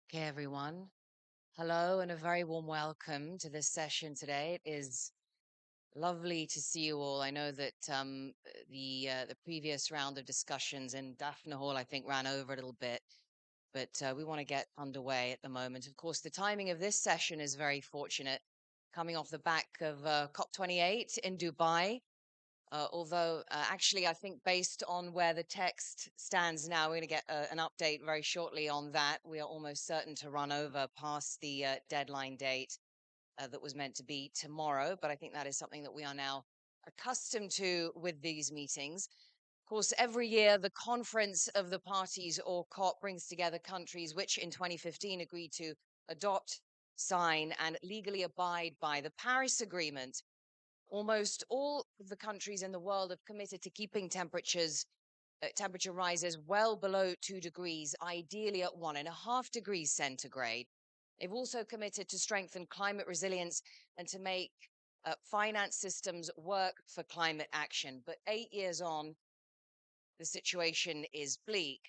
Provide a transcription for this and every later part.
Okay, everyone. Hello and a very warm welcome to this session today. It is lovely to see you all. I know that the previous round of discussions in Daphne Hall, I think, ran over a little bit, but we want to get underway at the moment. Of course, the timing of this session is very fortunate, coming off the back of COP28 in Dubai. Although, actually, I think based on where the text stands now, we're going to get an update very shortly on that. We are almost certain to run over past the deadline date that was meant to be tomorrow. But I think that is something that we are now accustomed to with these meetings. Of course, every year, the Conference of the Parties, or COP, brings together countries which in 2015 agreed to adopt, sign, and legally abide by the Paris Agreement. Almost all of the countries in the world have committed to keeping temperature rises well below 2 degrees, ideally at 1.5 degrees centigrade. They've also committed to strengthen climate resilience and to make finance systems work for climate action. But 8 years on, the situation is bleak.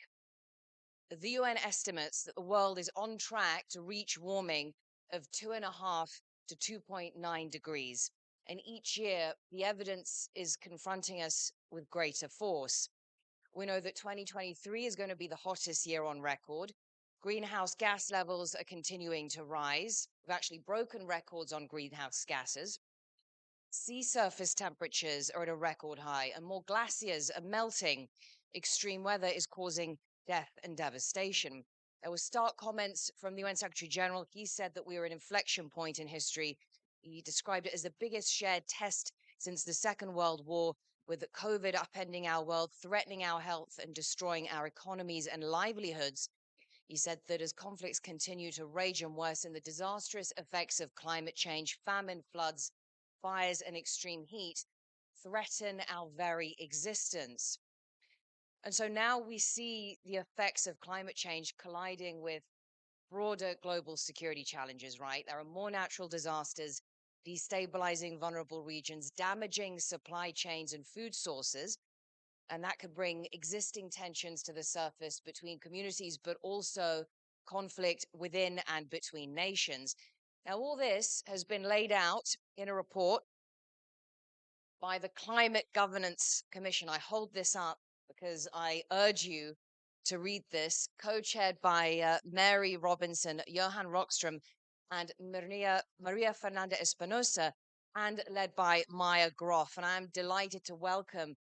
The UN estimates that the world is on track to reach warming of 2.5 to 2.9 degrees. And each year, the evidence is confronting us with greater force. We know that 2023 is going to be the hottest year on record. Greenhouse gas levels are continuing to rise. We've actually broken records on greenhouse gases. Sea surface temperatures are at a record high, and more glaciers are melting. Extreme weather is causing death and devastation. There were stark comments from the UN Secretary General. He said that we are at an inflection point in history. He described it as the biggest shared test since the Second World War, with COVID upending our world, threatening our health, and destroying our economies and livelihoods. He said that as conflicts continue to rage and worsen, the disastrous effects of climate change, famine, floods, fires, and extreme heat threaten our very existence. And so now we see the effects of climate change colliding with broader global security challenges, right? There are more natural disasters, destabilizing vulnerable regions, damaging supply chains and food sources. And that could bring existing tensions to the surface between communities, but also conflict within and between nations. Now, all this has been laid out in a report by the Climate Governance Commission. I hold this up because I urge you to read this, co-chaired by Mary Robinson, Johan Rockström, and Maria Fernanda Espinosa, and led by Maya Groff. And I'm delighted to welcome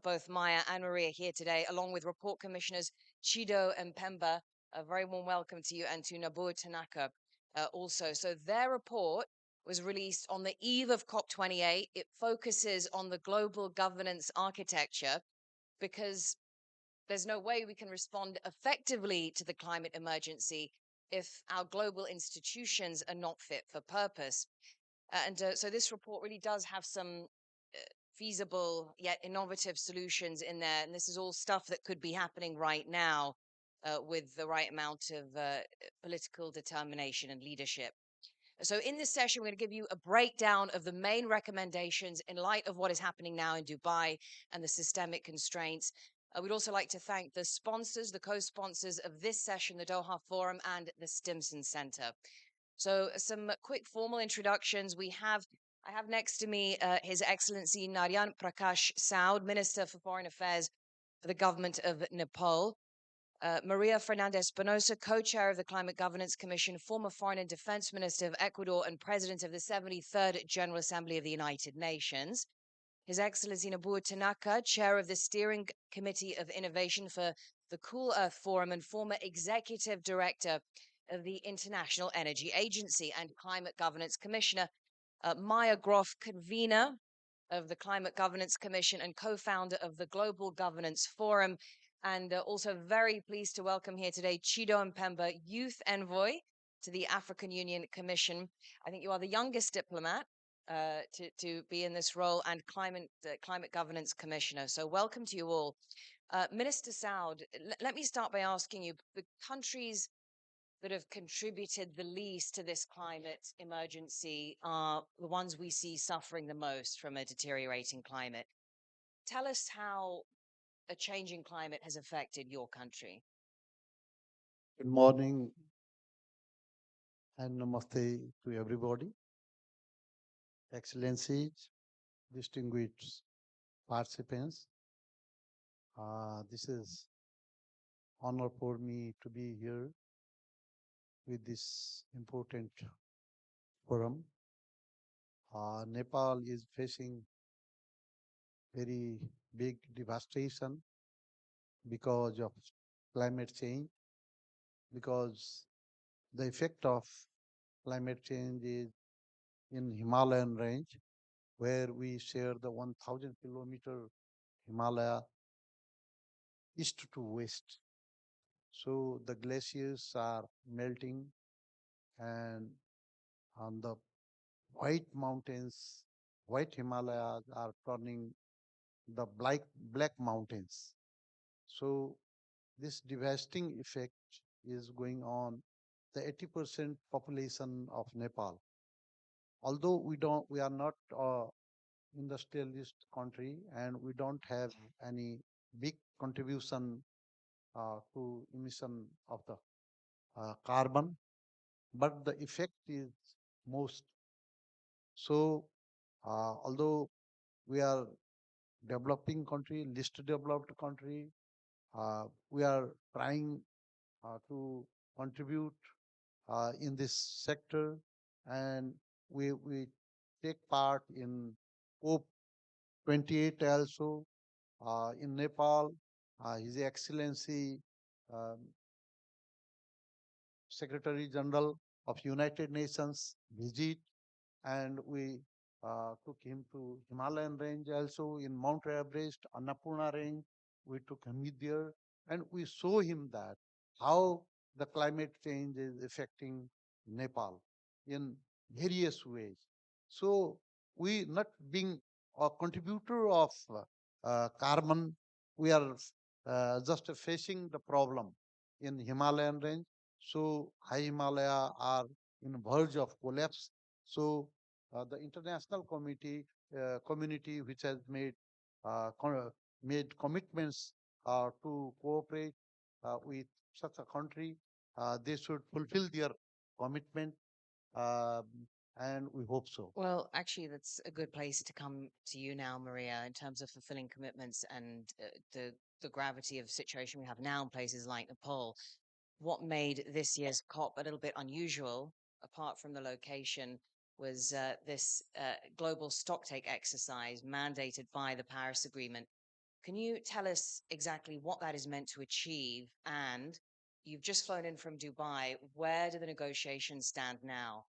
both Maya and Maria here today, along with report commissioners Chido and Pemba. A very warm welcome to you, and to Nobuo Tanaka also. So their report was released on the eve of COP28. It focuses on the global governance architecture because there's no way we can respond effectively to the climate emergency if our global institutions are not fit for purpose. So this report really does have some feasible yet innovative solutions in there. And this is all stuff that could be happening right now with the right amount of political determination and leadership. So, in this session, we're going to give you a breakdown of the main recommendations in light of what is happening now in Dubai and the systemic constraints. We'd also like to thank the sponsors, the co sponsors of this session, the Doha Forum and the Stimson Center. So, some quick formal introductions. I have next to me His Excellency Naryan Prakash Saud, Minister for Foreign Affairs for the government of Nepal. Maria Fernandez Espinosa, co-chair of the Climate Governance Commission, former Foreign and Defense Minister of Ecuador, and President of the 73rd General Assembly of the United Nations. His Excellency Nobuo Tanaka, chair of the Steering Committee of Innovation for the Cool Earth Forum and former executive director of the International Energy Agency and Climate Governance Commissioner. Maya Groff, convener of the Climate Governance Commission and co-founder of the Global Governance Forum. And also very pleased to welcome here today Chido Mpemba, Youth Envoy to the African Union Commission. I think you are the youngest diplomat to be in this role, and Climate Governance Commissioner. So welcome to you all. Minister Saud, let me start by asking you, the countries that have contributed the least to this climate emergency are the ones we see suffering the most from a deteriorating climate. Tell us how a changing climate has affected your country. Good morning, And namaste to everybody, excellencies, distinguished participants. This is honor for me to be here with this important forum. Nepal is facing very big devastation because of climate change, because the effect of climate change is in Himalayan range, where we share the 1,000 kilometer Himalaya east to west. So the glaciers are melting, and on the white mountains, white Himalayas are turning the black mountains. So this devastating effect is going on the 80% population of Nepal. Although we are not industrialist country, and we don't have any big contribution to emission of the carbon, but the effect is most. So, although we are developing country, least developed country, we are trying to contribute in this sector, and we take part in COP 28 also in Nepal. His Excellency um, Secretary General of United Nations visit, and we took him to Himalayan range also in Mount Everest, Annapurna range. We took him there, and we show him that how the climate change is affecting Nepal in various ways. So we not being a contributor of carbon, we are just facing the problem in Himalayan range. So high Himalaya are in verge of collapse. So the international community, which has made commitments to cooperate with such a country, they should fulfill their commitment, um, and we hope so. Well, actually, that's a good place to come to you now, Maria, in terms of fulfilling commitments and the gravity of the situation we have now in places like Nepal. What made this year's COP a little bit unusual, apart from the location, was this global stocktake exercise mandated by the Paris Agreement. Can you tell us exactly what that is meant to achieve? And you've just flown in from Dubai. Where do the negotiations stand now?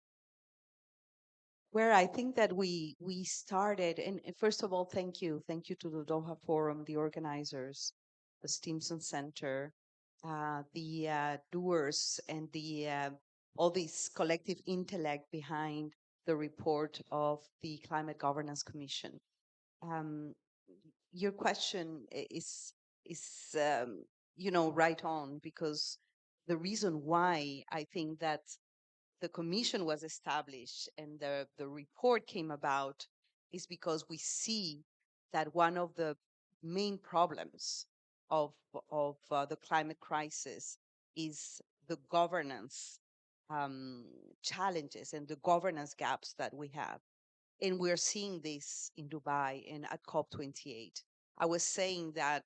Where I think that we started, and first of all, thank you to the Doha Forum, the organizers, the Stimson Center, the doers, and the all this collective intellect behind the report of the Climate Governance Commission. Um, your question is right on, because the reason why I think that the commission was established and the report came about is because we see that one of the main problems of the climate crisis is the governance um, challenges and the governance gaps that we have. And we're seeing this in Dubai and at COP28. I was saying that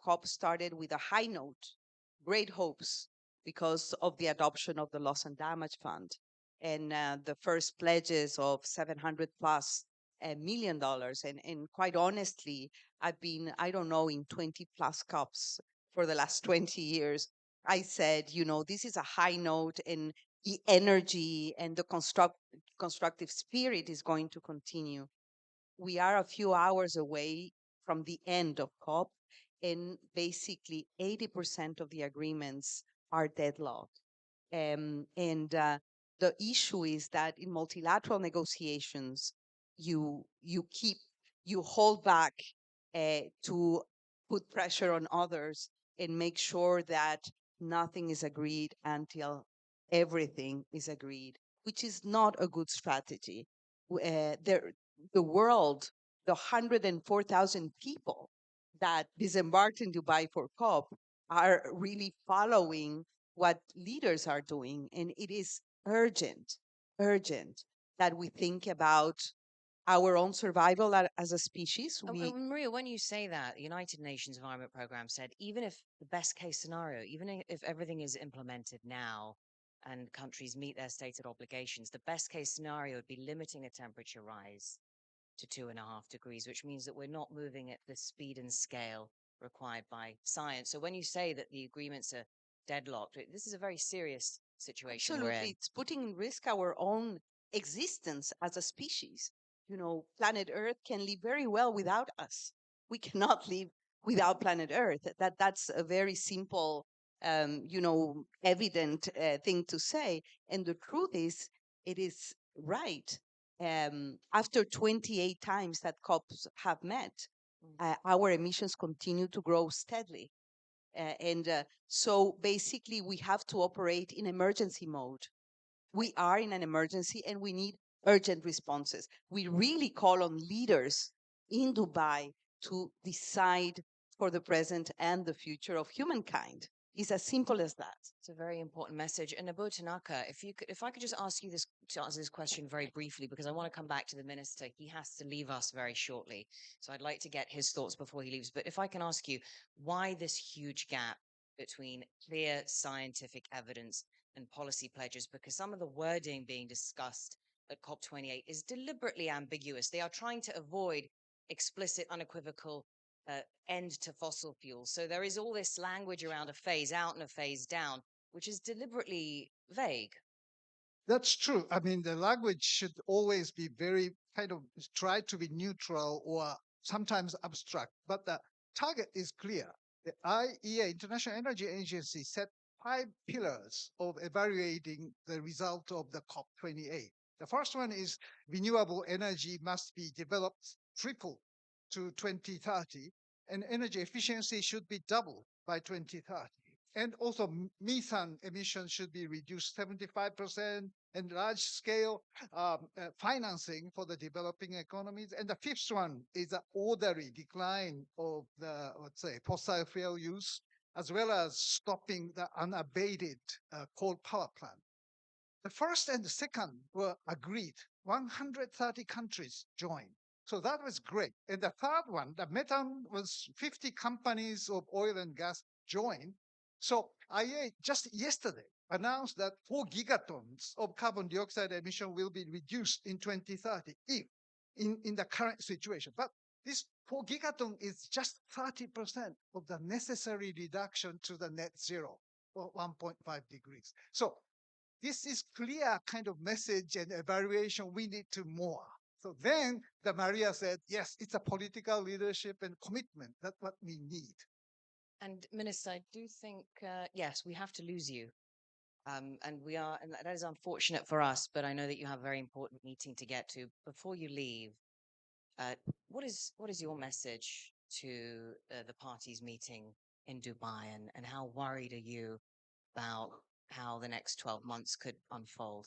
COP started with a high note, great hopes because of the adoption of the loss and damage fund and the first pledges of 700 plus million dollars. And quite honestly, I've been, I don't know, in 20 plus COPs for the last 20 years. I said, this is a high note, and the energy and the constructive spirit is going to continue. We are a few hours away from the end of COP, and basically 80% of the agreements are deadlocked. And the issue is that in multilateral negotiations, you keep you hold back to put pressure on others and make sure that nothing is agreed until everything is agreed, which is not a good strategy. The world, the 104,000 people that disembarked in Dubai for COP are really following what leaders are doing. And it is urgent, urgent that we think about our own survival as a species. Maria, when you say that, the United Nations Environment Programme said even if the best case scenario, even if everything is implemented now and countries meet their stated obligations, the best case scenario would be limiting a temperature rise to 2.5 degrees, which means that we're not moving at the speed and scale required by science. So when you say that the agreements are deadlocked, this is a very serious situation we're Absolutely. in. It's putting in risk our own existence as a species. Planet Earth can live very well without us. We cannot live without planet Earth. That's a very simple, evident thing to say. And the truth is, it is right. After 28 times that COPs have met, our emissions continue to grow steadily. And so basically, we have to operate in emergency mode. We are in an emergency and we need urgent responses. We really call on leaders in Dubai to decide for the present and the future of humankind. It's as simple as that. It's a very important message. And Abu Tanaka, if I could just ask you this to answer this question very briefly, because I want to come back to the minister. He has to leave us very shortly. So I'd like to get his thoughts before he leaves. But if I can ask you, why this huge gap between clear scientific evidence and policy pledges? Because some of the wording being discussed at COP28 is deliberately ambiguous. They are trying to avoid explicit, unequivocal end to fossil fuels. So there is all this language around a phase out and a phase down, which is deliberately vague. That's true. I mean, the language should always be very kind of try to be neutral or sometimes abstract, but the target is clear. The IEA, International Energy Agency, set 5 pillars of evaluating the result of the COP28. The first one is renewable energy must be developed triple to 2030, and energy efficiency should be double by 2030. And also methane emissions should be reduced 75%, and large scale financing for the developing economies. And the fifth one is the orderly decline of the, let's say, fossil fuel use, as well as stopping the unabated coal power plant. The first and the second were agreed. 130 countries joined. So that was great. And the third one, the methane, was 50 companies of oil and gas joined. So IA just yesterday announced that 4 gigatons of carbon dioxide emission will be reduced in 2030 if in the current situation. But this 4 gigaton is just 30% of the necessary reduction to the net zero or 1.5 degrees. So this is clear kind of message and evaluation we need to more. So then the Maria said, yes, it's a political leadership and commitment. That's what we need. And Minister, I do think, yes, we have to lose you. And we are, and that is unfortunate for us, but I know that you have a very important meeting to get to. Before you leave, uh, what is your message to the parties meeting in Dubai, and how worried are you about how the next 12 months could unfold?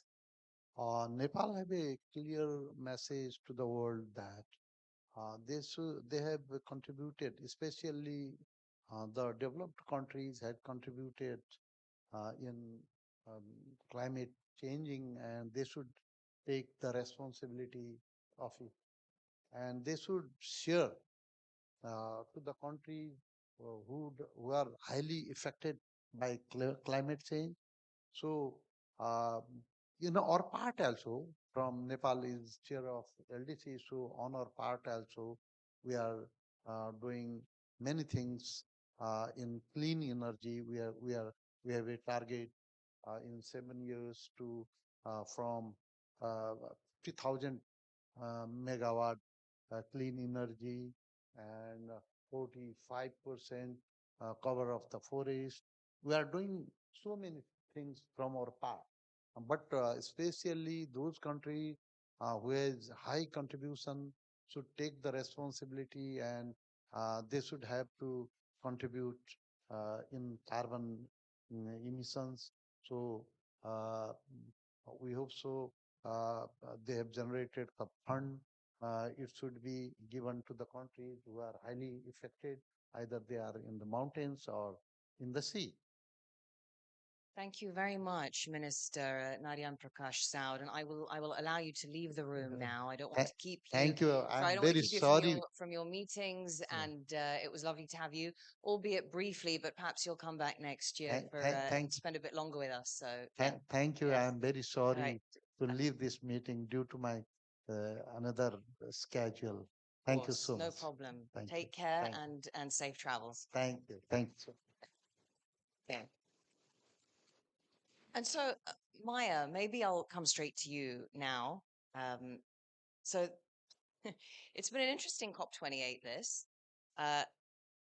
Nepal have a clear message to the world that they have contributed, especially the developed countries had contributed in um, climate changing, and they should take the responsibility of it, and they should share to the countries who are highly affected by climate change. So, um, our part also from Nepal is chair of LDC. So, on our part also, we are doing many things in clean energy. We have a target in 7 years to from 50,000 megawatt clean energy and 45% cover of the forest. We are doing so many things from our part. But especially those countries who has high contribution should take the responsibility, and they should have to contribute in carbon emissions. So uh, we hope so. They have generated the fund. It should be given to the countries who are highly affected, either they are in the mountains or in the sea. Thank you very much, Minister Narayan Prakash Soud, and I will allow you to leave the room now. I don't want Th- to keep you. Thank you. So I I'm don't want to very keep you sorry. from your meetings, Yeah. and it was lovely to have you, albeit briefly. But perhaps you'll come back next year for Thank, spend a bit longer with us. So yeah, thank you. yes, I'm very all right, sorry to of leave this meeting due to my another schedule. Thank you course, so no much. problem. Thank you. Take care Thank you. and safe travels. Thank you. Thank you. Yeah. And so, Maya, maybe I'll come straight to you now. So it's been an interesting COP28, this. Uh,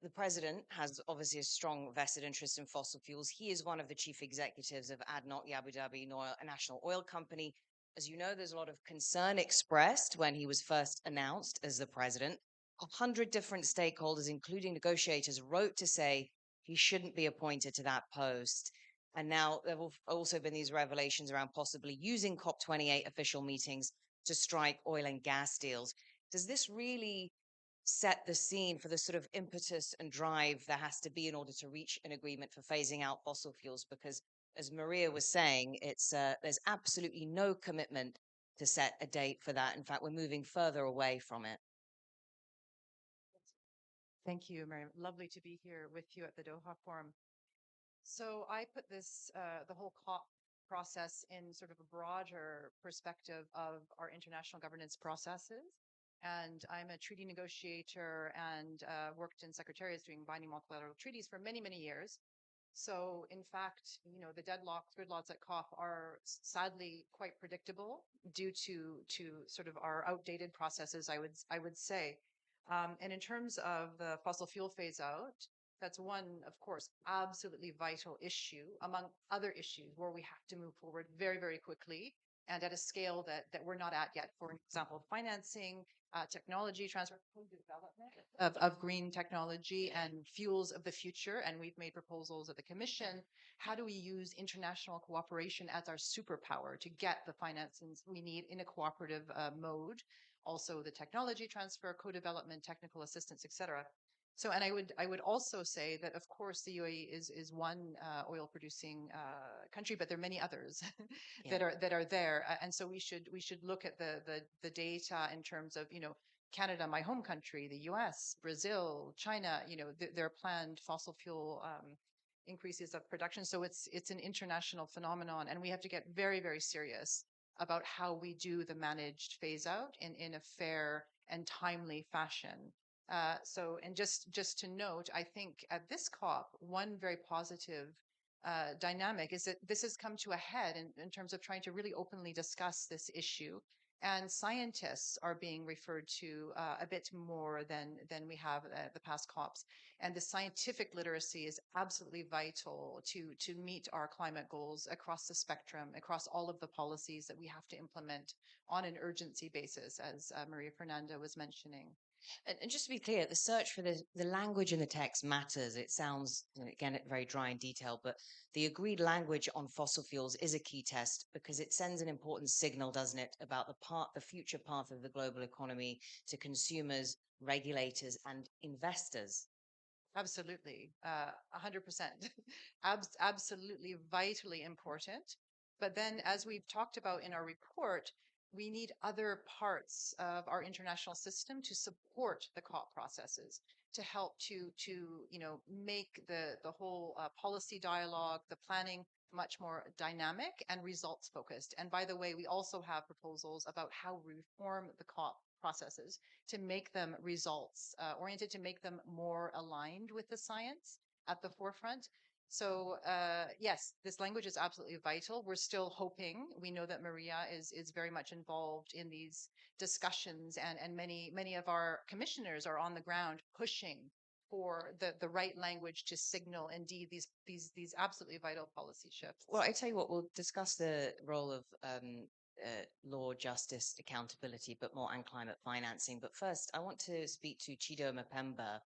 the president has obviously a strong vested interest in fossil fuels. He is one of the chief executives of ADNOC, the Abu Dhabi National Oil Company. As you know, there's a lot of concern expressed when he was first announced as the president. 100 different stakeholders, including negotiators, wrote to say he shouldn't be appointed to that post. And now there have also been these revelations around possibly using COP28 official meetings to strike oil and gas deals. Does this really set the scene for the sort of impetus and drive there has to be in order to reach an agreement for phasing out fossil fuels? Because as Maria was saying, it's there's absolutely no commitment to set a date for that. In fact, we're moving further away from it. Thank you, Miriam. Lovely to be here with you at the Doha Forum. So I put this, the whole COP process in sort of a broader perspective of our international governance processes. And I'm a treaty negotiator and worked in secretariats doing binding multilateral treaties for many, many years. So in fact, the gridlots at COP are sadly quite predictable due to sort of our outdated processes, I would say. And in terms of the fossil fuel phase out, that's one, of course, absolutely vital issue among other issues where we have to move forward very, very quickly and at a scale that we're not at yet. For example, financing, technology transfer, development of green technology and fuels of the future. And we've made proposals at the Commission. How do we use international cooperation as our superpower to get the finances we need in a cooperative mode? Also, the technology transfer, co-development, technical assistance, etc. So, and I would also say that, of course, the UAE is one oil producing country, but there are many others Yeah. that are there, and so we should look at the data in terms of Canada, my home country, the U.S., Brazil, China. Their planned fossil fuel increases of production. So it's an international phenomenon, and we have to get very, very serious about how we do the managed phase out in a fair and timely fashion. And just to note, I think at this COP, one very positive dynamic is that this has come to a head in terms of trying to really openly discuss this issue. And scientists are being referred to a bit more than we have the past COPs. And the scientific literacy is absolutely vital to meet our climate goals across the spectrum, across all of the policies that we have to implement on an urgency basis, as Maria Fernanda was mentioning. And just to be clear, the search for the language in the text matters. It sounds, again, very dry and detailed, but the agreed language on fossil fuels is a key test because it sends an important signal, doesn't it, about the future path of the global economy to consumers, regulators, and investors. Absolutely, 100%. Absolutely vitally important. But then, as we've talked about in our report, we need other parts of our international system to support the COP processes, to help to make the whole policy dialogue, the planning much more dynamic and results focused. And by the way, we also have proposals about how we reform the COP processes to make them results oriented, to make them more aligned with the science at the forefront. So yes, this language is absolutely vital. We're still hoping. We know that Maria is very much involved in these discussions, and many of our commissioners are on the ground pushing for the right language to signal indeed these absolutely vital policy shifts. Well, I tell you what, we'll discuss the role of law, justice, accountability, but more and climate financing. But first, I want to speak to Chido Mapemba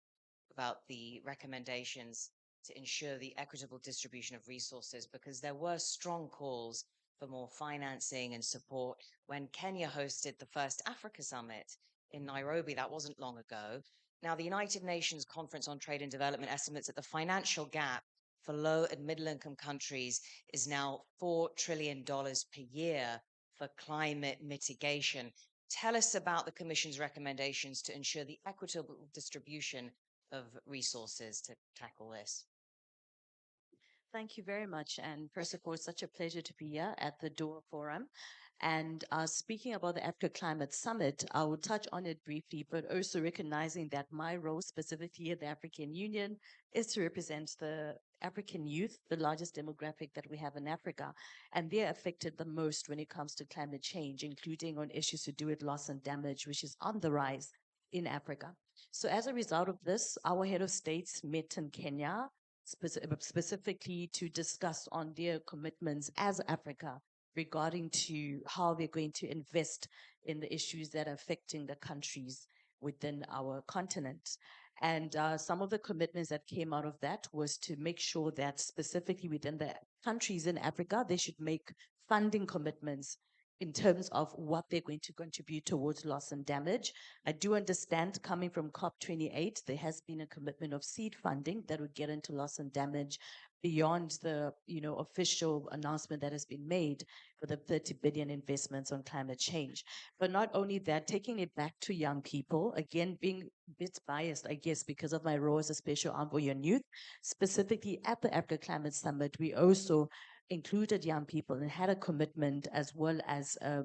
about the recommendations to ensure the equitable distribution of resources, because there were strong calls for more financing and support when Kenya hosted the first Africa Summit in Nairobi. That wasn't long ago. Now, the United Nations Conference on Trade and Development estimates that the financial gap for low and middle income countries is now $4 trillion per year for climate mitigation. Tell us about the Commission's recommendations to ensure the equitable distribution of resources to tackle this. Thank you very much. And first of all, it's such a pleasure to be here at the Doha Forum. And speaking about the Africa Climate Summit, I will touch on it briefly, but also recognizing that my role specifically at the African Union is to represent the African youth, the largest demographic that we have in Africa. And they're affected the most when it comes to climate change, including on issues to do with loss and damage, which is on the rise in Africa. So as a result of this, our head of states met in Kenya specifically to discuss on their commitments as Africa regarding to how they're going to invest in the issues that are affecting the countries within our continent. And some of the commitments that came out of that was to make sure that specifically within the countries in Africa, they should make funding commitments in terms of what they're going to contribute towards loss and damage. I do understand coming from COP28, there has been a commitment of seed funding that would get into loss and damage beyond the official announcement that has been made for the 30 billion investments on climate change. But not only that, taking it back to young people, again, being a bit biased, I guess, because of my role as a special envoy on youth, specifically at the Africa Climate Summit, we also included young people and had a commitment as well as a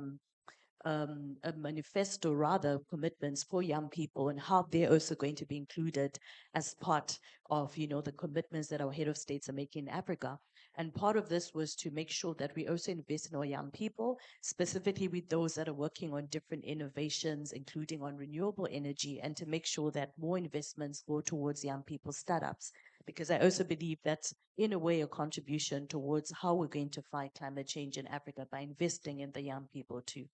manifesto, rather, commitments for young people and how they're also going to be included as part of, the commitments that our head of states are making in Africa. And part of this was to make sure that we also invest in our young people, specifically with those that are working on different innovations, including on renewable energy, and to make sure that more investments go towards young people startups. Because I also believe that's, in a way, a contribution towards how we're going to fight climate change in Africa by investing in the young people too.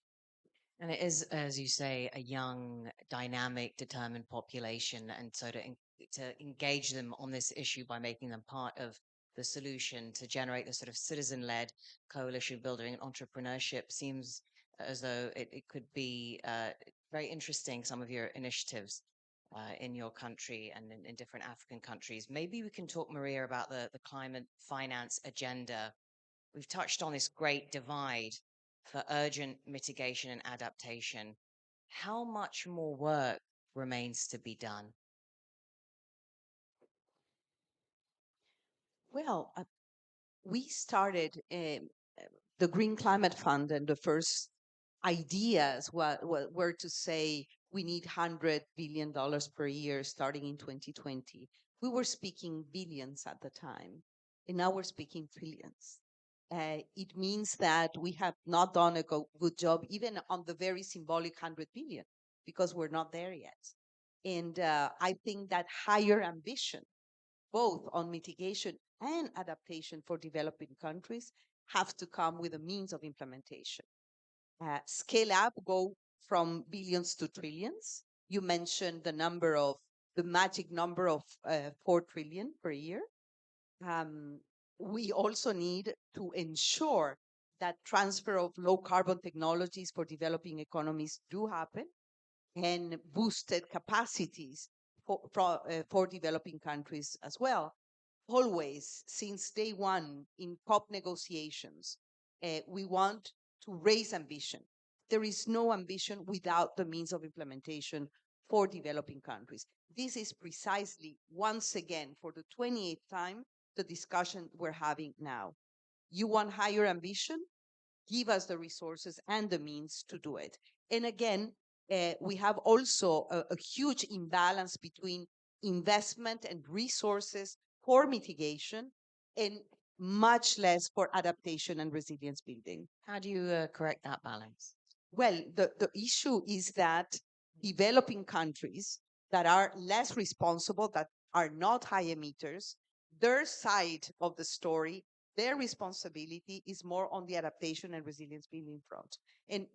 And it is, as you say, a young, dynamic, determined population. And so to engage them on this issue by making them part of the solution to generate the sort of citizen-led coalition building and entrepreneurship seems as though it could be very interesting, some of your initiatives in your country and in different African countries. Maybe we can talk, Maria, about the climate finance agenda. We've touched on this great divide for urgent mitigation and adaptation. How much more work remains to be done? Well, we started the Green Climate Fund, and the first ideas were to say we need $100 billion per year starting in 2020. We were speaking billions at the time, and now we're speaking trillions. It means that we have not done a good job even on the very symbolic 100 billion because we're not there yet. And I think that higher ambition, both on mitigation and adaptation for developing countries, have to come with a means of implementation. Scale up, go from billions to trillions. You mentioned the magic number of 4 trillion per year. We also need to ensure that transfer of low carbon technologies for developing economies do happen, and boosted capacities for developing countries as well. Always, since day one in COP negotiations, we want to raise ambition. There is no ambition without the means of implementation for developing countries. This is precisely, once again, for the 28th time, the discussion we're having now. You want higher ambition? Give us the resources and the means to do it. And again, we have also a huge imbalance between investment and resources for mitigation and much less for adaptation and resilience building. How do you correct that balance? Well, the issue is that developing countries that are less responsible, that are not high emitters, their side of the story, their responsibility is more on the adaptation and resilience building front. And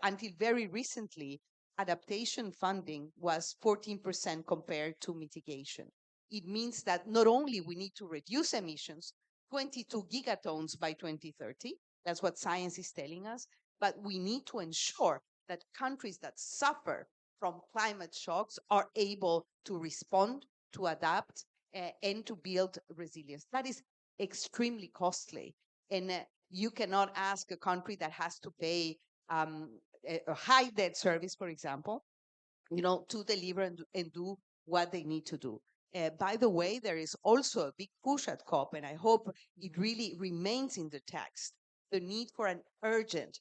until very recently, adaptation funding was 14% compared to mitigation. It means that not only we need to reduce emissions 22 gigatons by 2030, that's what science is telling us, but we need to ensure that countries that suffer from climate shocks are able to respond, to adapt, and to build resilience. That is extremely costly. And you cannot ask a country that has to pay a high debt service, for example, to deliver and do what they need to do. By the way, there is also a big push at COP, and I hope it really remains in the text, the need for an urgent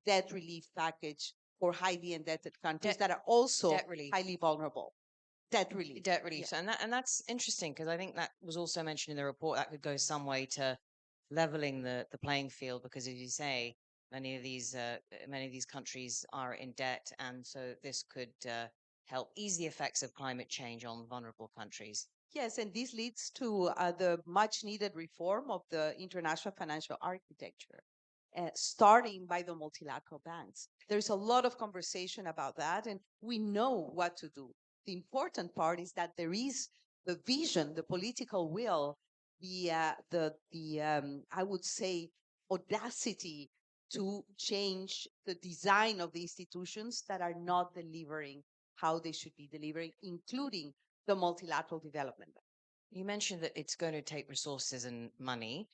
debt relief package for highly indebted countries Debt that are also debt relief. highly vulnerable. Debt relief. Debt relief. So, and that's interesting because I think that was also mentioned in the report. That could go some way to leveling the playing field because, as you say, many of these countries are in debt, and so this could help ease the effects of climate change on vulnerable countries. Yes, and this leads to the much needed reform of the international financial architecture, starting by the multilateral banks. There's a lot of conversation about that, and we know what to do. The important part is that there is the vision, the political will, I would say, audacity to change the design of the institutions that are not delivering how they should be delivering, including the multilateral development. You mentioned that it's going to take resources and money.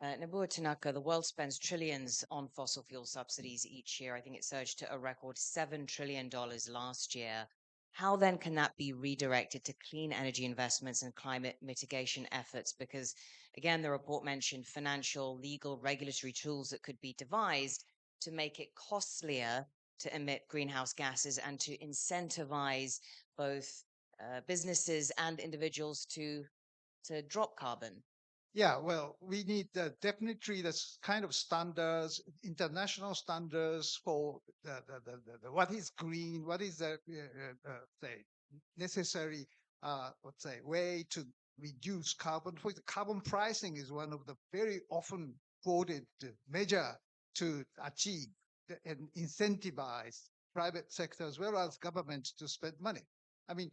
Nobuo Tanaka, the world spends trillions on fossil fuel subsidies each year. I think it surged to a record $7 trillion last year. How then can that be redirected to clean energy investments and climate mitigation efforts? Because again, the report mentioned financial, legal, regulatory tools that could be devised to make it costlier to emit greenhouse gases and to incentivize both businesses and individuals to drop carbon. Yeah, well, we need definitely this kind of standards, international standards for what is green, what is the say necessary let's say way to reduce carbon. For the carbon pricing is one of the very often quoted measure to achieve and incentivize private sector as well as government to spend money. I mean,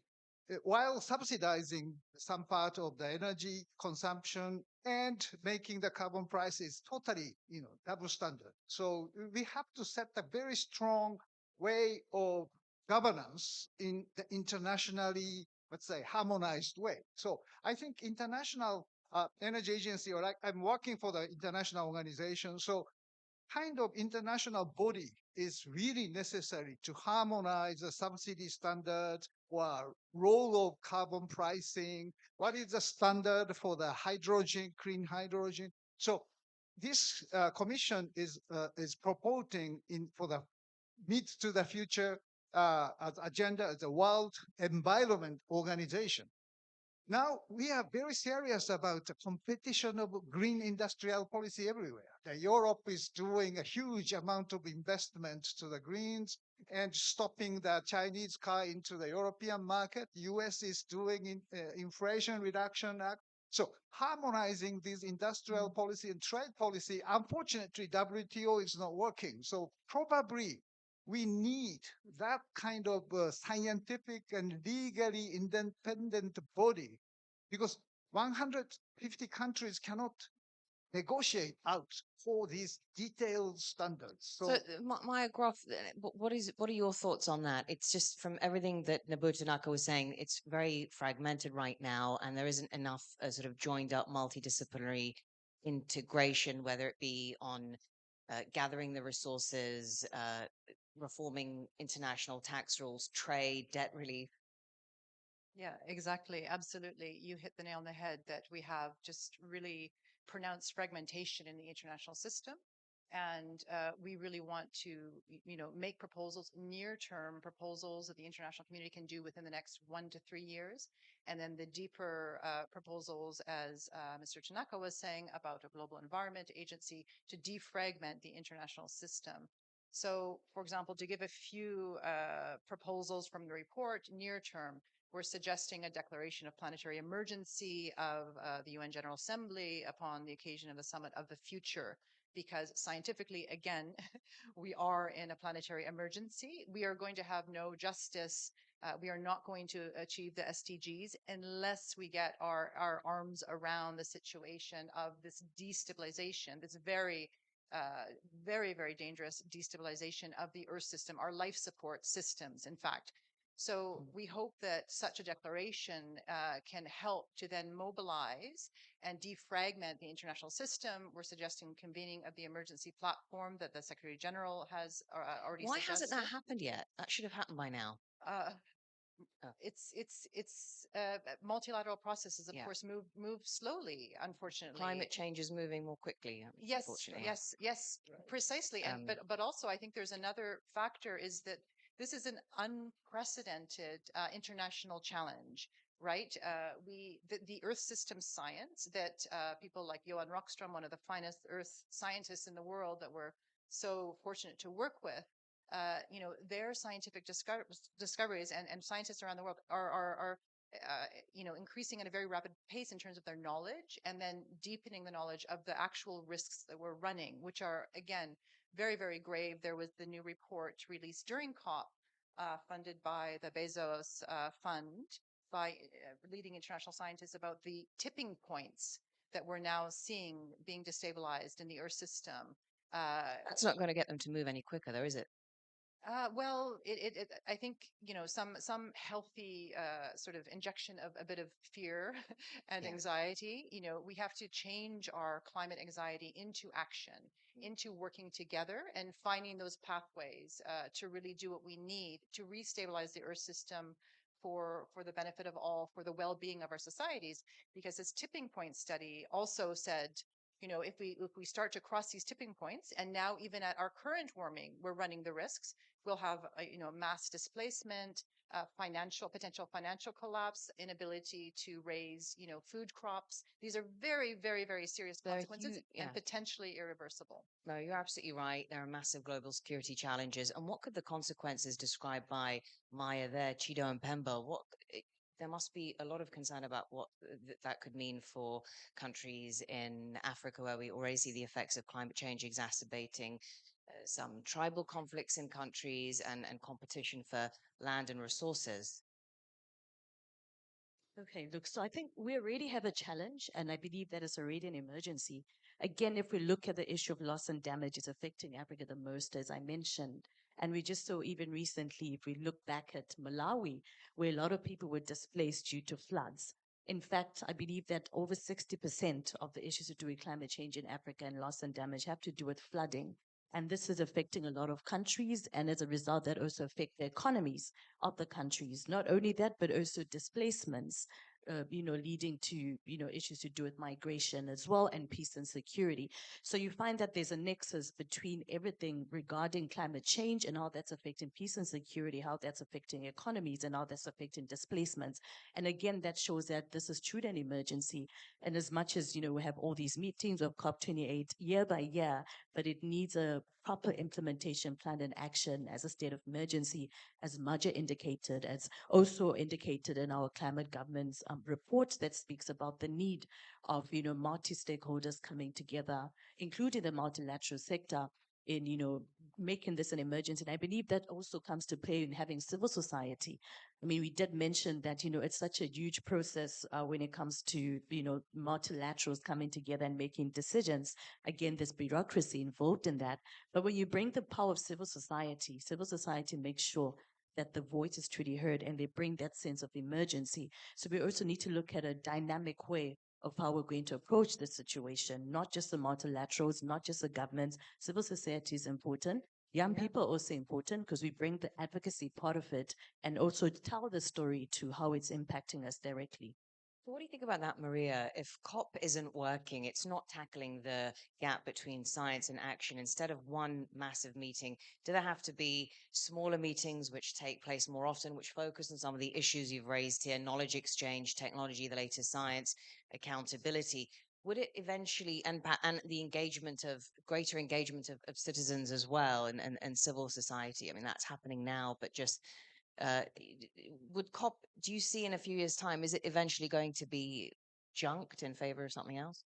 while subsidizing some part of the energy consumption and making the carbon prices totally, double standard. So we have to set a very strong way of governance in the internationally, let's say, harmonized way. So I think international energy agency, or like I'm working for the international organization, so kind of international body is really necessary to harmonize the subsidy standards or role of carbon pricing. What is the standard for the hydrogen, clean hydrogen? So this commission is proposing in for the mid to the future as agenda as a World Environment Organization. Now we are very serious about the competition of green industrial policy everywhere. Europe is doing a huge amount of investment to the greens and stopping the Chinese car into the European market. US is doing Inflation Reduction Act. So harmonizing this industrial policy and trade policy, unfortunately, WTO is not working. So probably we need that kind of scientific and legally independent body because 150 countries cannot negotiate out for these detailed standards. So, Maya Groff, what are your thoughts on that? It's just from everything that Nobuo Tanaka was saying, it's very fragmented right now, and there isn't enough sort of joined up multidisciplinary integration, whether it be on gathering the resources, reforming international tax rules, trade, debt relief. Yeah, exactly. Absolutely. You hit the nail on the head that we have just really pronounced fragmentation in the international system. And we really want to, make proposals, near-term proposals that the international community can do within the next 1 to 3 years. And then the deeper proposals, as Mr. Tanaka was saying, about a global environment agency to defragment the international system. So, for example, to give a few proposals from the report, near term, we're suggesting a declaration of planetary emergency of the UN General Assembly upon the occasion of the Summit of the Future, because scientifically, again, we are in a planetary emergency. We are going to have no justice. We are not going to achieve the SDGs unless we get our arms around the situation of this destabilization, this very, very dangerous destabilization of the Earth system, our life support systems, in fact. So we hope that such a declaration can help to then mobilize and defragment the international system. We're suggesting convening of the emergency platform that the Secretary General has already Why suggested. hasn't that happened yet? That should have happened by now. Uh, Oh. it's multilateral processes, of Yeah. course, move slowly, unfortunately. Climate change is moving more quickly, Yes, unfortunately. yes, precisely. And but also, I think there's another factor is that this is an unprecedented international challenge, right? The Earth system science that people like Johan Rockström, one of the finest Earth scientists in the world, that we're so fortunate to work with. Their scientific discoveries and scientists around the world are increasing at a very rapid pace in terms of their knowledge, and then deepening the knowledge of the actual risks that we're running, which are, again, very, very grave. There was the new report released during COP, funded by the Bezos Fund, by leading international scientists, about the tipping points that we're now seeing being destabilized in the Earth system. That's not going to get them to move any quicker, though, is it? Well, I think, some healthy sort of injection of a bit of fear and Yeah. anxiety. We have to change our climate anxiety into action, into working together and finding those pathways to really do what we need to restabilize the Earth system for the benefit of all, for the well-being of our societies. Because this tipping point study also said, if we start to cross these tipping points, and now even at our current warming, we're running the risks. We'll have mass displacement, potential financial collapse, inability to raise food crops. These are very, very, very serious They're consequences huge, yeah. and potentially irreversible. No, you're absolutely right. There are massive global security challenges. And what could the consequences described by Maya there, Chido and Pemba? There must be a lot of concern about what that could mean for countries in Africa, where we already see the effects of climate change exacerbating some tribal conflicts in countries and competition for land and resources. Okay, look, so I think we already have a challenge, and I believe that is already an emergency. Again, if we look at the issue of loss and damage, it's affecting Africa the most, as I mentioned. And we just saw even recently, if we look back at Malawi, where a lot of people were displaced due to floods. In fact, I believe that over 60% of the issues to do with climate change in Africa and loss and damage have to do with flooding. And this is affecting a lot of countries, and as a result, that also affect the economies of the countries. Not only that, but also displacements, leading to, issues to do with migration as well, and peace and security. So you find that there's a nexus between everything regarding climate change and how that's affecting peace and security, how that's affecting economies, and how that's affecting displacements. And again, that shows that this is truly an emergency. And as much as, we have all these meetings of COP28 year by year, but it needs a proper implementation plan and action as a state of emergency, as Maja indicated, as also indicated in our climate governance report that speaks about the need of, multi-stakeholders coming together, including the multilateral sector, in, making this an emergency. And I believe that also comes to play in having civil society. I mean, we did mention that, it's such a huge process when it comes to, multilaterals coming together and making decisions. Again, there's bureaucracy involved in that. But when you bring the power of civil society makes sure that the voice is truly heard, and they bring that sense of emergency. So we also need to look at a dynamic way of how we're going to approach this situation, not just the multilaterals, not just the governments. Civil society is important. Young people are also important because we bring the advocacy part of it, and also tell the story to how it's impacting us directly. So what do you think about that, Maria? If COP isn't working, it's not tackling the gap between science and action. Instead of one massive meeting, do there have to be smaller meetings which take place more often, which focus on some of the issues you've raised here: knowledge exchange, technology, the latest science, accountability? Would it eventually, and the greater engagement of citizens as well, and civil society? I mean, that's happening now, but just would COP, do you see in a few years' time, is it eventually going to be junked in favor of something else?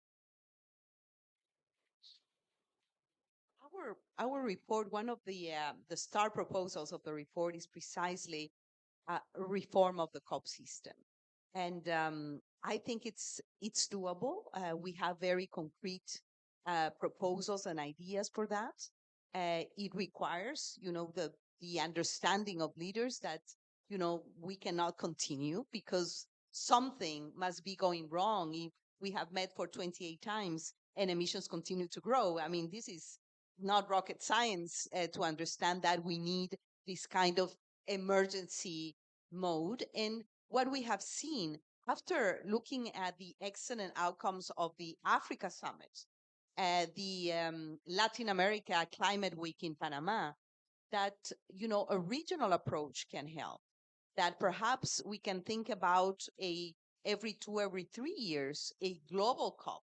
Our report, one of the star proposals of the report is precisely a reform of the COP system. And I think it's doable. We have very concrete proposals and ideas for that. It requires, the understanding of leaders that we cannot continue because something must be going wrong if we have met for 28 times and emissions continue to grow. I mean, this is not rocket science to understand that we need this kind of emergency mode. And what we have seen after looking at the excellent outcomes of the Africa Summit, the Latin America Climate Week in Panama, that a regional approach can help. That perhaps we can think about a every 3 years a global COP,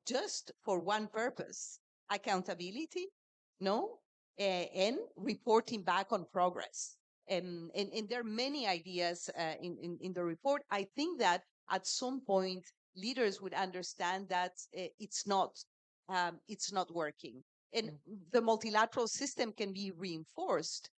just for one purpose: accountability, no, and reporting back on progress. And there are many ideas in the report. I think that at some point leaders would understand that it's not working, and the multilateral system can be reinforced.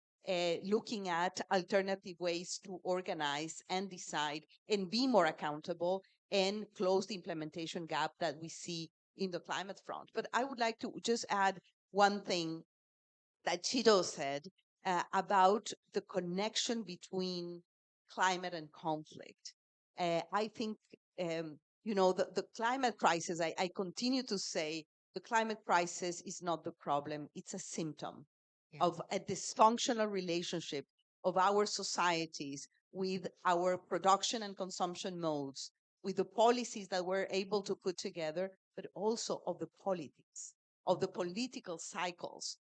Looking at alternative ways to organize and decide and be more accountable and close the implementation gap that we see in the climate front. But I would like to just add one thing that Chido said about the connection between climate and conflict. I think, the climate crisis, I continue to say the climate crisis is not the problem, it's a symptom of a dysfunctional relationship of our societies with our production and consumption modes, with the policies that we're able to put together, but also of the politics, of the political cycles.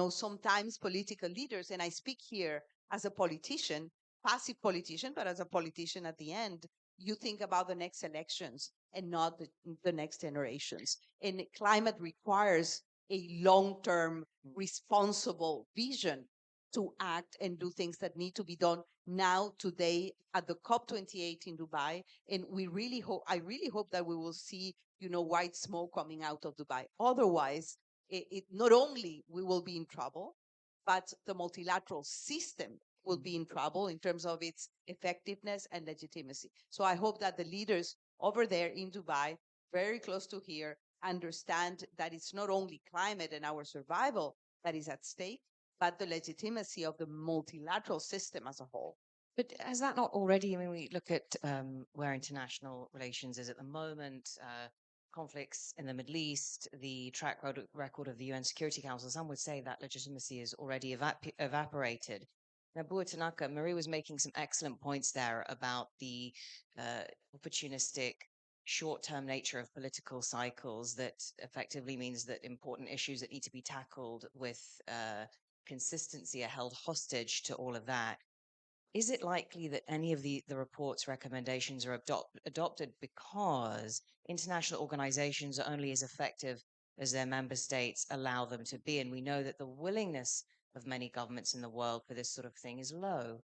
Sometimes political leaders, and I speak here as a politician, passive politician, but as a politician at the end, you think about the next elections and not the next generations. And climate requires a long-term responsible vision to act and do things that need to be done now, today, at the COP28 in Dubai. And I really hope that we will see, white smoke coming out of Dubai. Otherwise, it not only we will be in trouble, but the multilateral system will be in trouble in terms of its effectiveness and legitimacy. So I hope that the leaders over there in Dubai, very close to here, understand that it's not only climate and our survival that is at stake, but the legitimacy of the multilateral system as a whole. But has that not already, I mean, we look at where international relations is at the moment, conflicts in the Middle East, the record of the UN Security Council, some would say that legitimacy is already evaporated. Now, Bua Tanaka, Marie was making some excellent points there about the opportunistic short-term nature of political cycles that effectively means that important issues that need to be tackled with consistency are held hostage to all of that. Is it likely that any of the report's recommendations are adopted because international organizations are only as effective as their member states allow them to be? And we know that the willingness of many governments in the world for this sort of thing is low.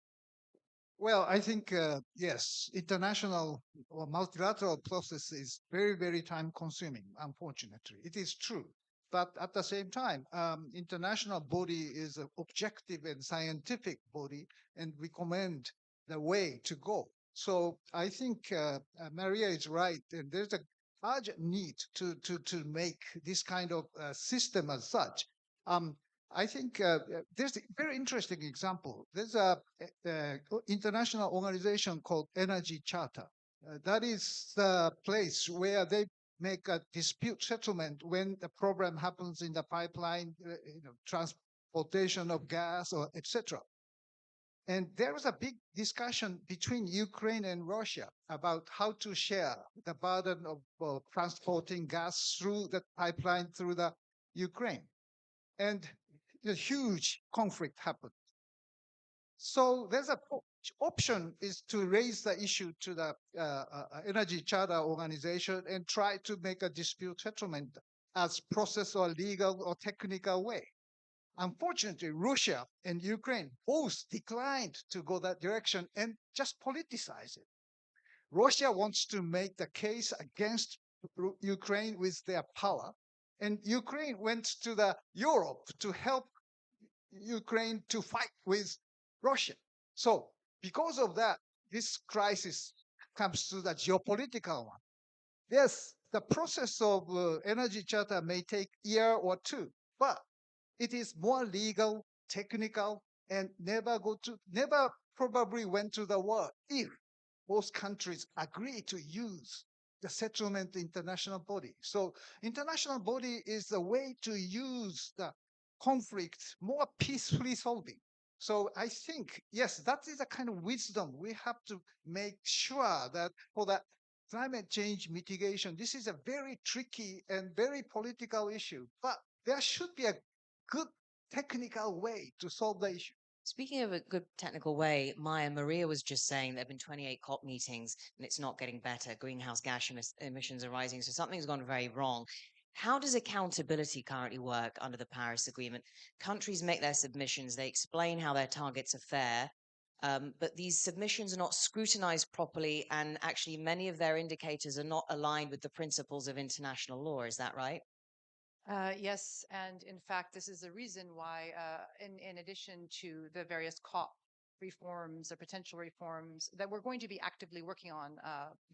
Well, I think, yes, international or multilateral process is very, very time consuming, unfortunately. It is true. But at the same time, international body is an objective and scientific body and recommend the way to go. So I think Maria is right. And there's a urgent need to make this kind of system as such. I think there's a very interesting example. There's a international organization called Energy Charter. That is the place where they make a dispute settlement when the problem happens in the pipeline, transportation of gas or etc. And there was a big discussion between Ukraine and Russia about how to share the burden of transporting gas through the pipeline through the Ukraine. And a huge conflict happened. So there's a option is to raise the issue to the Energy Charter Organization and try to make a dispute settlement as process or legal or technical way. Unfortunately, Russia and Ukraine both declined to go that direction and just politicize it. Russia wants to make the case against Ukraine with their power, and Ukraine went to the Europe to help Ukraine to fight with Russia. So because of that, this crisis comes to the geopolitical one. Yes, the process of energy charter may take a year or two, but it is more legal, technical, and never probably went to the war if both countries agree to use the settlement international body. So international body is the way to use the conflict more peacefully solving. So I think, yes, that is a kind of wisdom we have to make sure that for the climate change mitigation, this is a very tricky and very political issue, but there should be a good technical way to solve the issue. Speaking of a good technical way, Maya, Maria was just saying there have been 28 COP meetings and it's not getting better. Greenhouse gas emissions are rising, so something's gone very wrong. How does accountability currently work under the Paris Agreement? Countries make their submissions, they explain how their targets are fair, but these submissions are not scrutinized properly, and actually, many of their indicators are not aligned with the principles of international law. Is that right? Yes, and in fact, this is the reason why, in addition to the various COP reforms or potential reforms that we're going to be actively working on,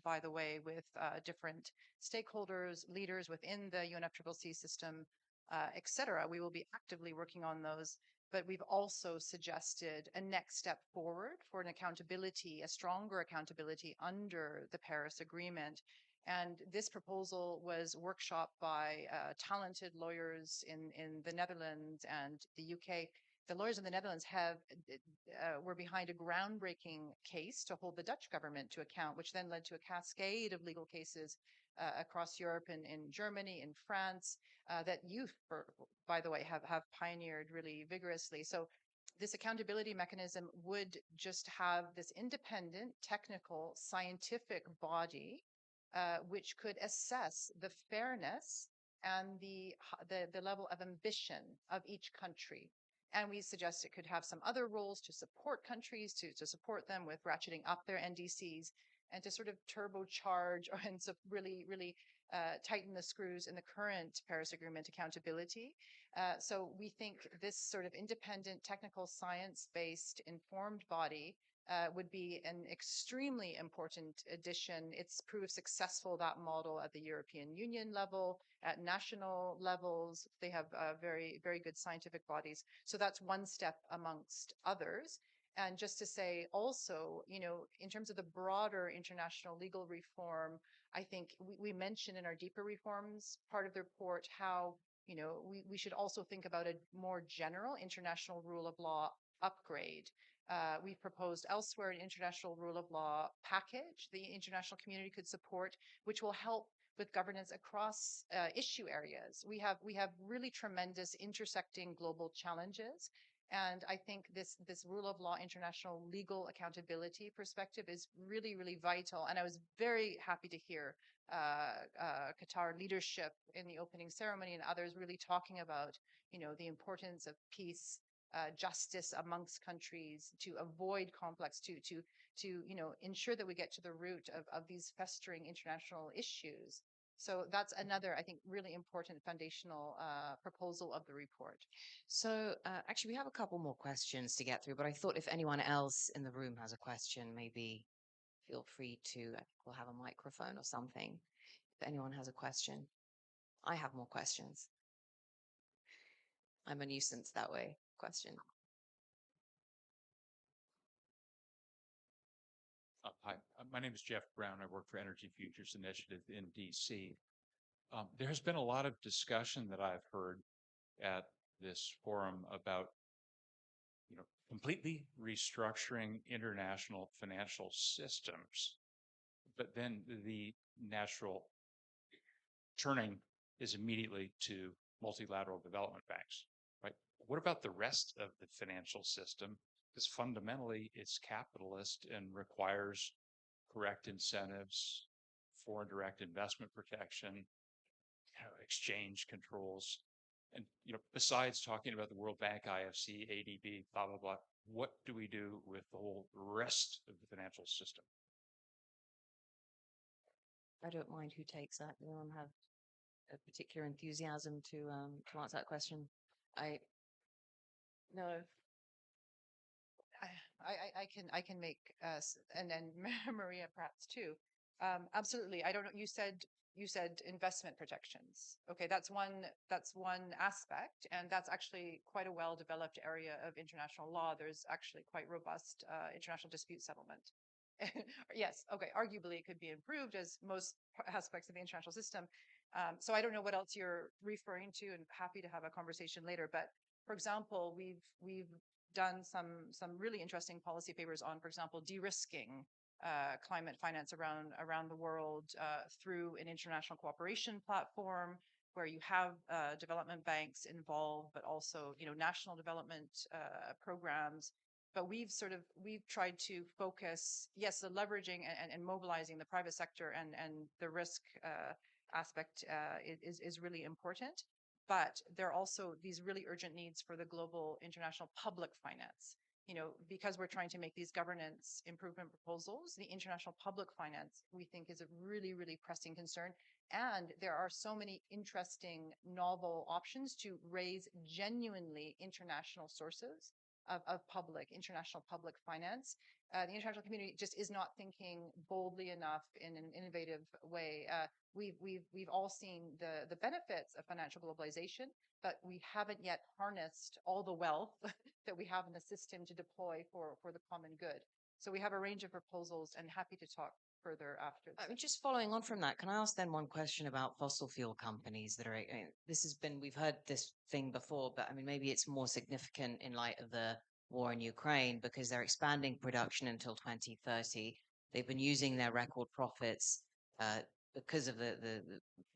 by the way, with different stakeholders, leaders within the UNFCCC system, et cetera, we will be actively working on those. But we've also suggested a next step forward for an accountability, a stronger accountability under the Paris Agreement. And this proposal was workshopped by talented lawyers in the Netherlands and the UK. The lawyers in the Netherlands were behind a groundbreaking case to hold the Dutch government to account, which then led to a cascade of legal cases across Europe and in Germany, in France, that youth, by the way, have pioneered really vigorously. So this accountability mechanism would just have this independent, technical, scientific body which could assess the fairness and the level of ambition of each country. And we suggest it could have some other roles to support countries, to support them with ratcheting up their NDCs and to sort of turbocharge and so really tighten the screws in the current Paris Agreement accountability. So we think this sort of independent, technical, science-based, informed body would be an extremely important addition. It's proved successful, that model, at the European Union level, at national levels. They have very, very good scientific bodies. So that's one step amongst others. And just to say also, in terms of the broader international legal reform, I think we mentioned in our deeper reforms part of the report how, we should also think about a more general international rule of law upgrade. We've proposed elsewhere an international rule of law package the international community could support, which will help with governance across issue areas. We have really tremendous intersecting global challenges. And I think this rule of law, international legal accountability perspective is really, really vital. And I was very happy to hear Qatar leadership in the opening ceremony and others really talking about, the importance of peace, justice amongst countries, to avoid complex, to ensure that we get to the root of these festering international issues. So that's another, I think, really important foundational proposal of the report. So, actually, we have a couple more questions to get through, but I thought if anyone else in the room has a question, maybe feel free to, I think we'll have a microphone or something. If anyone has a question, I have more questions. I'm a nuisance that way. Question. Hi, my name is Jeff Brown. I work for Energy Futures Initiative in DC. There has been a lot of discussion that I've heard at this forum about, completely restructuring international financial systems, but then the natural turning is immediately to multilateral development banks, right? What about the rest of the financial system? Because fundamentally it's capitalist and requires correct incentives, foreign direct investment protection, exchange controls. And besides talking about the World Bank, IFC, ADB, blah, blah, blah, what do we do with the whole rest of the financial system? I don't mind who takes that. Anyone have a particular enthusiasm to answer that question? No. I can make and then Maria perhaps too. Absolutely. I don't know. You said you said investment protections. Okay, that's one aspect, and that's actually quite a well-developed area of international law. There's actually quite robust international dispute settlement. Yes, okay, arguably it could be improved as most aspects of the international system. So I don't know what else you're referring to, and happy to have a conversation later. But for example, we've done some really interesting policy papers on, for example, de-risking climate finance around the world through an international cooperation platform where you have development banks involved, but also national development programs. But we've tried to focus, yes, the leveraging and mobilizing the private sector and the risk aspect is really important. But there are also these really urgent needs for the global international public finance. Because we're trying to make these governance improvement proposals, the international public finance, we think, is a really, really pressing concern. And there are so many interesting novel options to raise genuinely international sources of international public finance. The international community just is not thinking boldly enough in an innovative way. We've all seen the benefits of financial globalization, but we haven't yet harnessed all the wealth that we have in the system to deploy for the common good. So we have a range of proposals, and happy to talk further after. I mean, just following on from that, can I ask then one question about fossil fuel companies that are, we've heard this thing before, but I mean, maybe it's more significant in light of the war in Ukraine because they're expanding production until 2030. They've been using their record profits because of the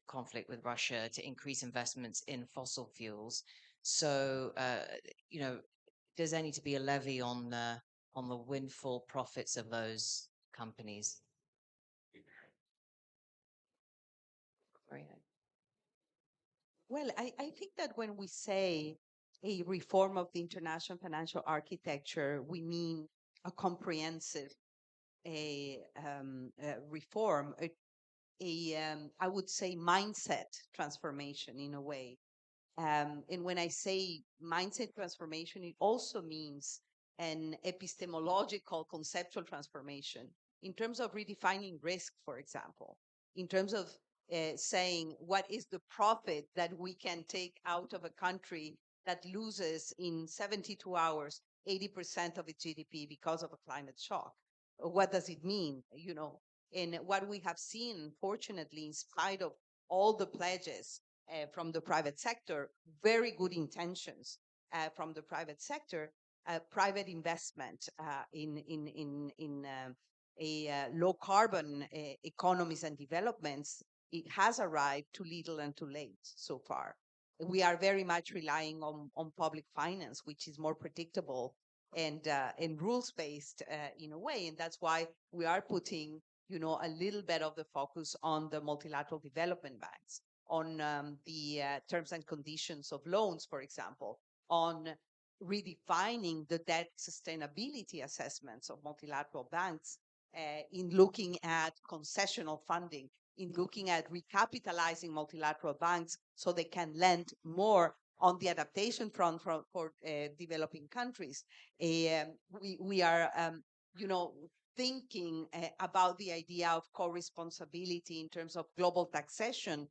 conflict with Russia to increase investments in fossil fuels. So, does there need to be a levy on the windfall profits of those companies? Right. Well, I think that when we say a reform of the international financial architecture, we mean a comprehensive reform, I would say mindset transformation in a way. And when I say mindset transformation, it also means an epistemological conceptual transformation in terms of redefining risk, for example, in terms of saying what is the profit that we can take out of a country that loses in 72 hours 80% of its GDP because of a climate shock. What does it mean? And what we have seen, fortunately, in spite of all the pledges from the private sector, very good intentions from the private sector, private investment in a low carbon economies and developments, it has arrived too little and too late so far. We are very much relying on public finance, which is more predictable and rules based in a way, and that's why we are putting a little bit of the focus on the multilateral development banks, on the terms and conditions of loans, for example, on redefining the debt sustainability assessments of multilateral banks, in looking at concessional funding, in looking at recapitalizing multilateral banks so they can lend more on the adaptation front for developing countries. We are, thinking about the idea of co-responsibility in terms of global taxation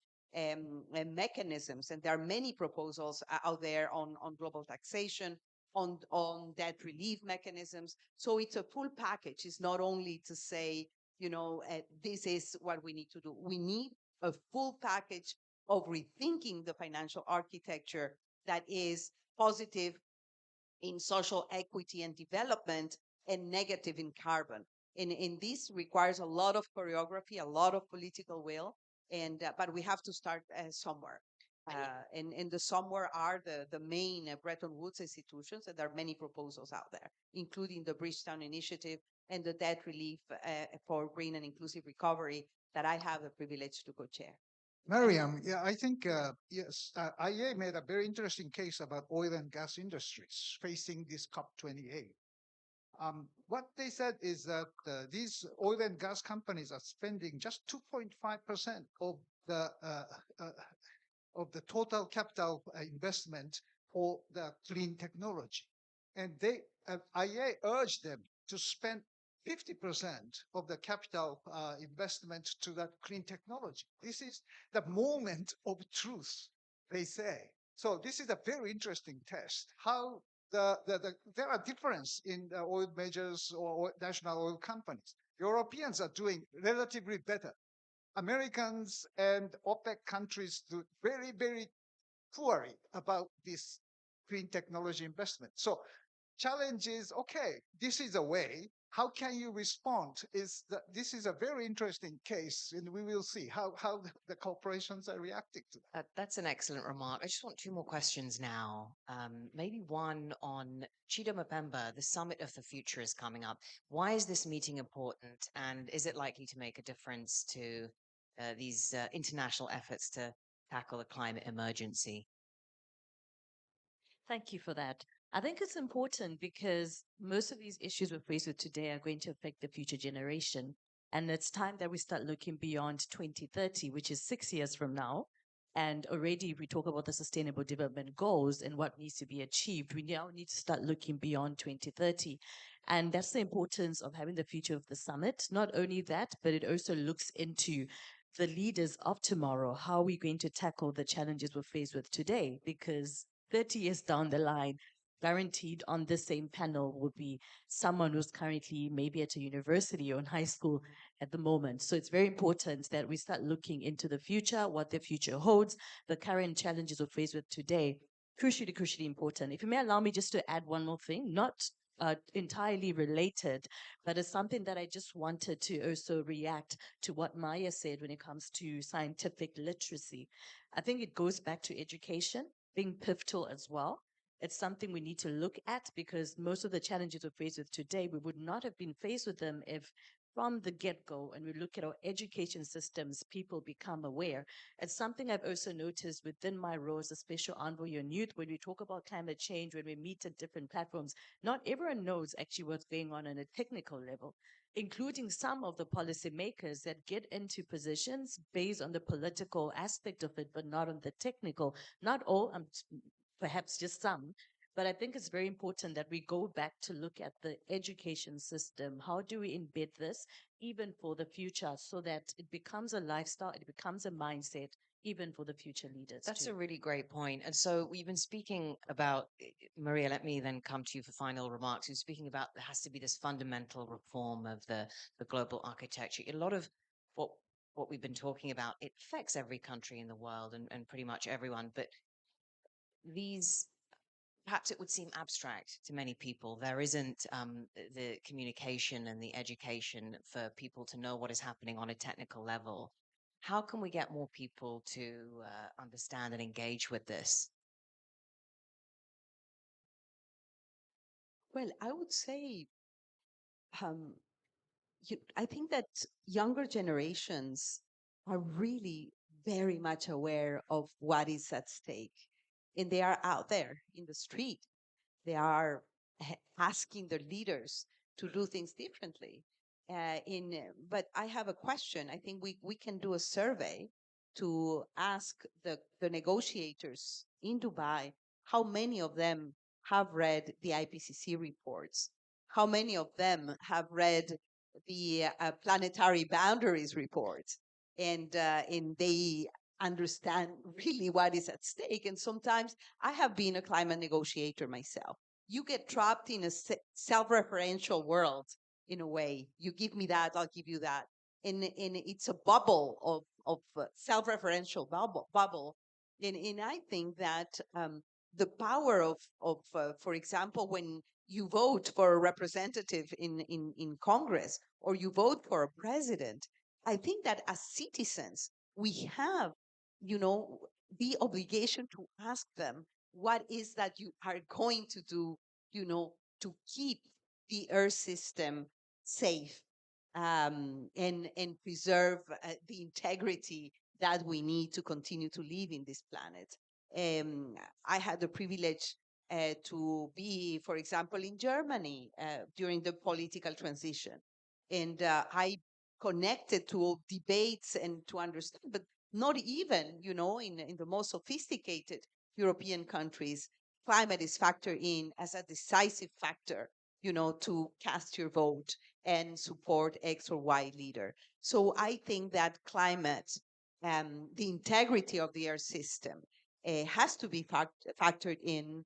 mechanisms. And there are many proposals out there on global taxation, on debt relief mechanisms. So it's a full package. It's not only to say, this is what we need to do. We need a full package of rethinking the financial architecture that is positive in social equity and development and negative in carbon. And this requires a lot of choreography, a lot of political will, and but we have to start somewhere. And the somewhere are the main Bretton Woods institutions, and there are many proposals out there, including the Bridgetown Initiative and the debt relief for green and inclusive recovery that I have the privilege to co-chair. Mariam, yeah, I think, yes, IA made a very interesting case about oil and gas industries facing this COP28. What they said is that these oil and gas companies are spending just 2.5% of the total capital investment for the clean technology. And IA urged them to spend 50% of the capital investment to that clean technology. This is the moment of truth, they say. So this is a very interesting test. How there are differences in the oil majors or national oil companies. Europeans are doing relatively better. Americans and OPEC countries do very, very poorly about this green technology investment. So challenge is, okay, this is a way. How can you respond? This is a very interesting case, and we will see how the corporations are reacting to that. That's an excellent remark. I just want two more questions now. Maybe one on Chido Mapemba, the Summit of the Future is coming up. Why is this meeting important, and is it likely to make a difference to these international efforts to tackle the climate emergency? Thank you for that. I think it's important because most of these issues we're faced with today are going to affect the future generation. And it's time that we start looking beyond 2030, which is 6 years from now. And already we talk about the sustainable development goals and what needs to be achieved. We now need to start looking beyond 2030. And that's the importance of having the future of the summit. Not only that, but it also looks into the leaders of tomorrow. How are we going to tackle the challenges we're faced with today? Because 30 years down the line, guaranteed on the same panel would be someone who's currently maybe at a university or in high school at the moment. So it's very important that we start looking into the future, what the future holds, the current challenges we're faced with today. Crucially important. If you may allow me just to add one more thing, not entirely related, but it's something that I just wanted to also react to what Maya said when it comes to scientific literacy. I think it goes back to education being pivotal as well. It's something we need to look at because most of the challenges we're faced with today, we would not have been faced with them if from the get-go, and we look at our education systems, people become aware. It's something I've also noticed within my role as a special envoy on youth, when we talk about climate change, when we meet at different platforms, not everyone knows actually what's going on a technical level, including some of the policymakers that get into positions based on the political aspect of it, but not on the technical. Not all, perhaps just some. But I think it's very important that we go back to look at the education system. How do we embed this even for the future so that it becomes a lifestyle, it becomes a mindset, even for the future leaders? That's too. a really great point. And so we've been speaking about, Maria, let me then come to you for final remarks. We're speaking about there has to be this fundamental reform of the global architecture. A lot of what we've been talking about, it affects every country in the world and pretty much everyone. But these perhaps it would seem abstract to many people. There isn't the communication and the education for people to know what is happening on a technical level. How can we get more people to understand and engage with this? Well, I would say um, I think that younger generations are really very much aware of what is at stake. And they are out there in the street. They are asking their leaders to do things differently. But I have a question. I think we can do a survey to ask the negotiators in Dubai how many of them have read the IPCC reports, how many of them have read the planetary boundaries report, and they understand really what is at stake. And sometimes I have been a climate negotiator myself. You get trapped in a self-referential world in a way. You give me that, I'll give you that. And it's a bubble of self-referential bubble. And I think that the power of for example, when you vote for a representative in Congress or you vote for a president, I think that as citizens, we have, the obligation to ask them what is that you are going to do, to keep the Earth system safe, and preserve the integrity that we need to continue to live in this planet. Um, I had the privilege to be, for example, in Germany during the political transition. And I connected to debates and to understand, but not even, in the most sophisticated European countries, climate is factored in as a decisive factor, to cast your vote. and support X or Y leader. So I think that climate, the integrity of the air system, has to be factored in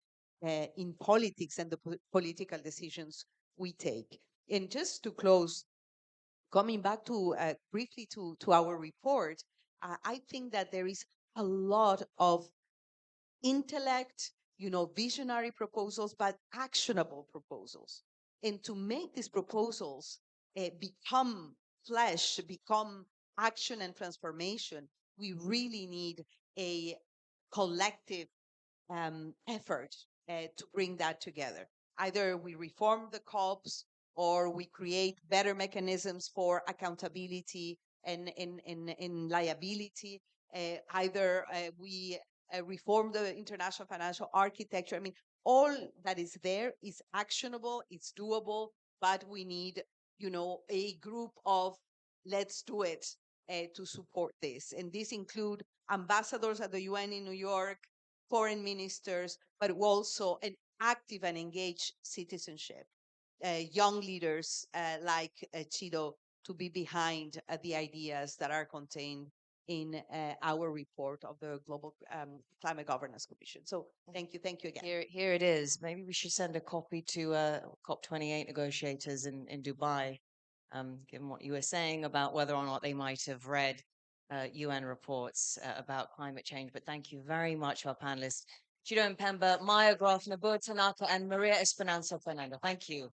politics and the political decisions we take. And just to close, coming back to briefly to our report, I think that there is a lot of intellect, visionary proposals, but actionable proposals. And to make these proposals become flesh, become action and transformation, we really need a collective effort to bring that together. Either we reform the COPs or we create better mechanisms for accountability and liability. Either we reform the international financial architecture. I mean, all that is there is actionable, it's doable, but we need, a group of let's do it to support this. And these include ambassadors at the UN in New York, foreign ministers, but also an active and engaged citizenship, young leaders like Chido to be behind the ideas that are contained in our report of the Global Climate Governance Commission. So thank you again. Here it is. Maybe we should send a copy to COP28 negotiators in Dubai, given what you were saying about whether or not they might have read UN reports about climate change. But thank you very much, our panelists, Chido Mpemba, Maya Graf, Nabur Tanaka, and Maria Esperanza Fernando. Thank you.